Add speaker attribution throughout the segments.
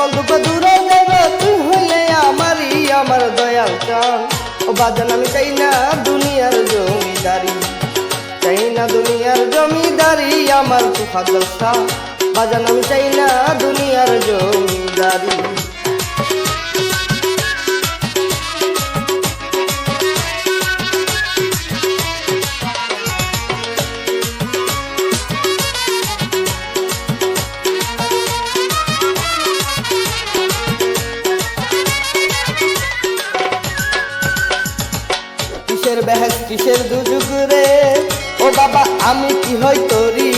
Speaker 1: সকল দুঃখ দূরে যাবে তুই হইলে আমারই আমার দয়াল চান ও বাজান আমি চাই না দুনিয়ার জমিদারি চাই না দুনিয়ার জমিদারি আমার তুফা জলসা বাজান আমি চাই না দুনিয়ার জমিদারি কিসের বেহেস কিসের দুজুগ রে ও বাবা আমি কি হই তোরি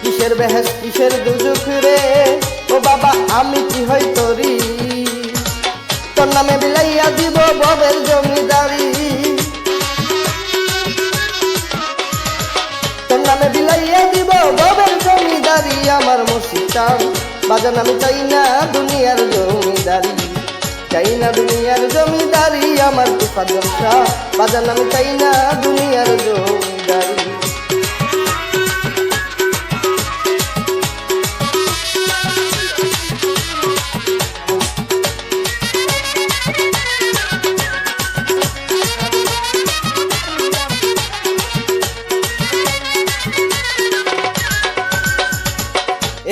Speaker 1: কিসের বেহেস কিসের দুজুগ রে ও বাবা আমি কি হই তোরি তোর নামে বিলাইয়া দিব ববের জমিদারি তোর নামে বিলাইয়া দিব ববের জমিদারি আমার মুর্শিদান বাজান আমি চাই না দুনিয়ার জমিদারি চাই না দুনিয়ার জমিদারি আমার তুফা জলসা বাজান আমি চাই না দুনিয়ার জমিদারি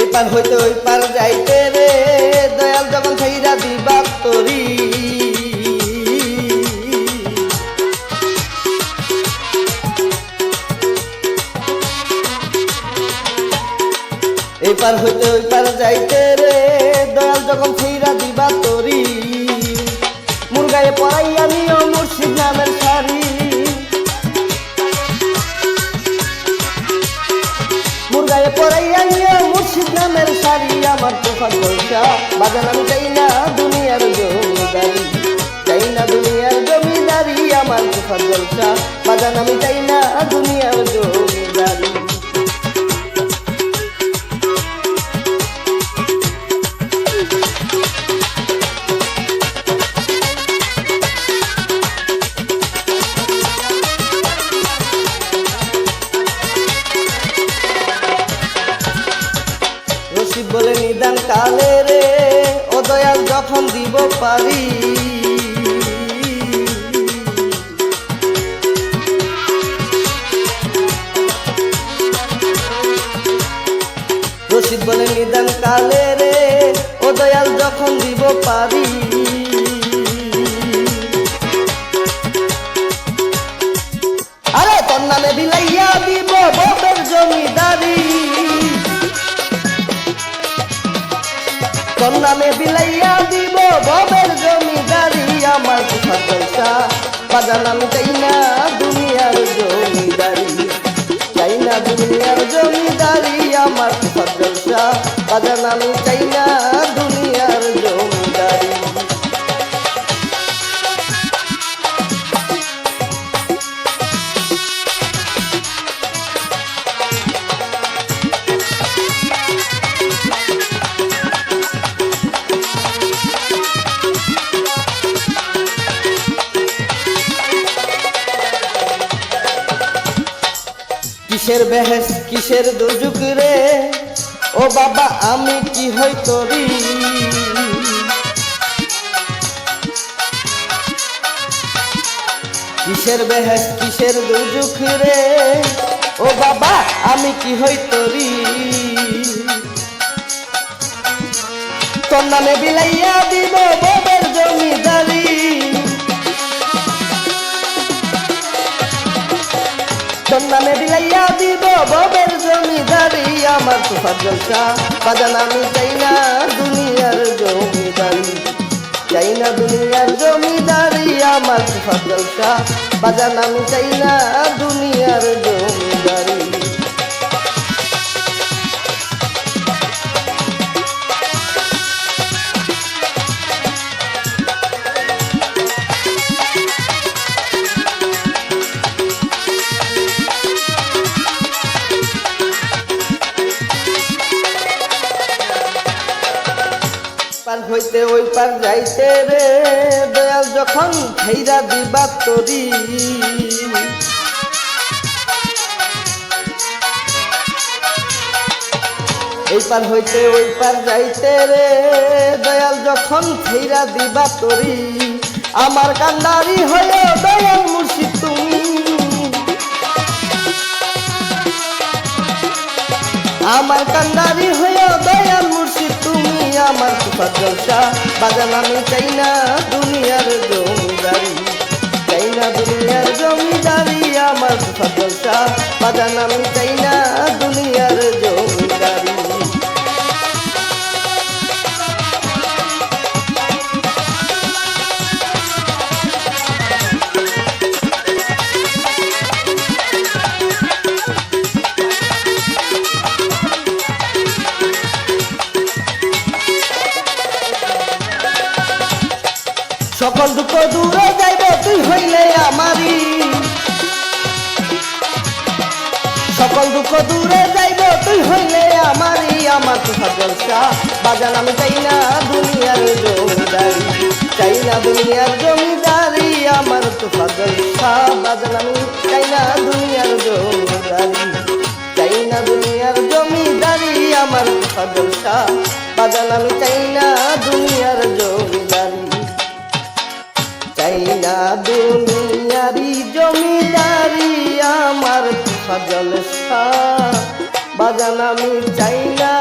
Speaker 1: এপার হইতে ওই পার যাইতে রে দয়াল যখন ছাইরা দিবা তোরি এপার হইতে ওই পার যাইতে রে দয়াল যখন ছাইরা দিবা তোরি মুরগায়ে পরাইয়া নিও মুর্শিদ নামের শাড়ি মুরগায়ে পরাইয়া নিও মুর্শিদ নামের শাড়ি আমার তুফা জলসা বাজান আমি চাই না দুনিয়ার জমিদারি চাই না দুনিয়ার জমিদারি আমার তুফা জলসা বাজান আমি চাই না দুনিয়ার জমিদারি বলে নিদান কালে রে ও দয়াল যখন দিব পারি রশিদ বলে নিদান কালে রে ও দয়াল যখন দিব পারি আরে তোর নামে বিলাইয়া দিব ববের জমিদারি তোর নামে বিলাইয়া দিব ববের জমিদারি আমার তুফা জলসা বাজান আমি চাই না দুনিয়ার জমিদারি চাই না দুনিয়ার জমিদারি আমার তুফা জলসা বাজান আমি চাই না দুনিয়ার জমিদারি কিসের বেহেস কিসের দুজুগ রে ও বাবা আমি কি হই তোরি কিসের বেহেস কিসের দুজুগ রে ও বাবা আমি কি হই তোরি তোর নামে বিলাইয়া দিব ববের জমিদারি তোর নামে বিলাইয়া দিব ববের জমিদারি আমার তুফা জলসা বাজান আমি চাই না দুনিয়ার জমিদারি চাই না দুনিয়ার জমিদারি আমার তুফা জলসা বাজান আমি চাই না দুনিয়ার জমিদারি পার হইতে ওই পার যাইতে রে দয়াল যখন ছাইরা দিবা তোরি পার হইতে ওই পার যাইতে রে দয়াল যখন ছেইরা দিবা তরি আমার কান্ডারি হয়ে দয়াল মুর্শিদ তুমি আমার কান্ডারি হয়ে দয়াল মুর্শিদ তুমি আমার তুফার জলসা বাজান আমি চাই না দুনিয়ার জমিদারি চাই না দুনিয়ার জমিদারি আমার তুফার জলসা বাজান আমি চাই না দুনিয়ার জমিদারি সকল দুঃখ দূরে যাইবে তুই হইলে আমারি সকল দুঃখ দূরে যাইবে তুই হইলে আমারি আমার তুফার জলসা বাজান আমি চাই না দুনিয়ার জমিদারি চাই না দুনিয়ার জমিদারি আমার তুফার জলসা বাজান আমি চাই না দুনিয়ার জমিদারি চাই না দুনিয়ার জমিদারি আমার তুফার জলসা বাজান আমি চাই না দুনিয়ার জমিদারি চাই না দুনিয়ারি জমিদারি আমার তুফার জলসা বাজান আমি চাই না